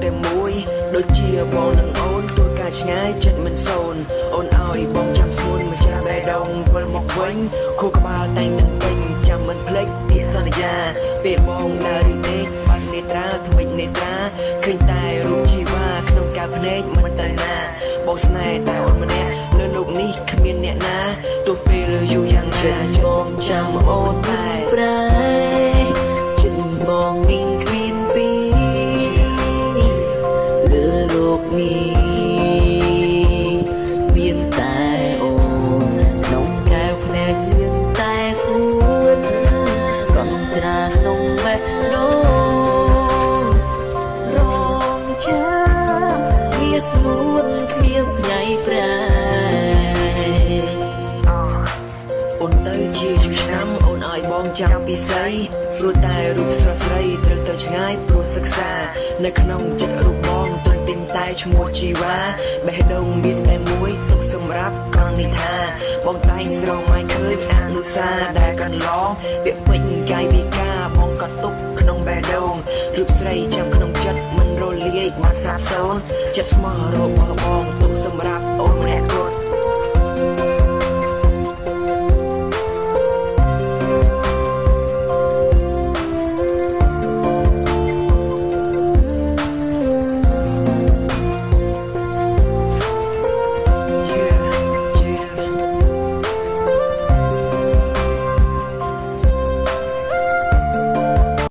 តែមួយដូចជាបងនឹងអូនទូលការឆ្ងាយចិត្តមិនសូនអូនឲ្យបងចាំស្ងួនម្ចាស់បេះដូងវិលមកវិញខួរក្បាលតែងនឹងពេញចាំមិនភ្លេចពាក្យសន្យាពេលបងដើរលេងបាត់នេត្រាថ្មិចនេត្រាឃើញតែរូបជីវ៉ាក្នុងកែវភ្នែកមិនទៅណាបងស្នេហ៍តែអូនម្នាក់លើលោកនេះគ្មានអ្នកណាទោះពេលយូរយ៉ាងណាបងចាំអូនតែប្រែចិត្តបងមីងគ្មានពីលើលោកនេះមានតែអូនក្នុងកែវភ្នែកមានតែស្ងួនកង់ត្រាក្នុងបេះដូងរងចាំវាស្ងួនគ្មានថ្ងៃប្រែអូនទៅជាឆ្នាំអូនឲ្យបងចាំពិសីព្រោះតែរូបស្រស់ស្រីត្រូវទៅឆ្ងាយព្រោះសិក្សានៅក្នុងចិត្តរូបបងទុនទិញតែឈ្មោះជីវ៉ាបេះដូងមានតែមួយទុកសម្រាប់កងនិថាបងតែងស្រមៃឃើញអនុសាដែលកន្លងពាក្យពេញកាយវិការបងក៏ទុកក្នុងបេះដូងរូបស្រីចាំក្នុងចិត្តមិនរលាយបានសាបសូន្យចិត្តស្មោះរបស់បងទុកសម្រាប់អូនម្នាក់ខ្លួន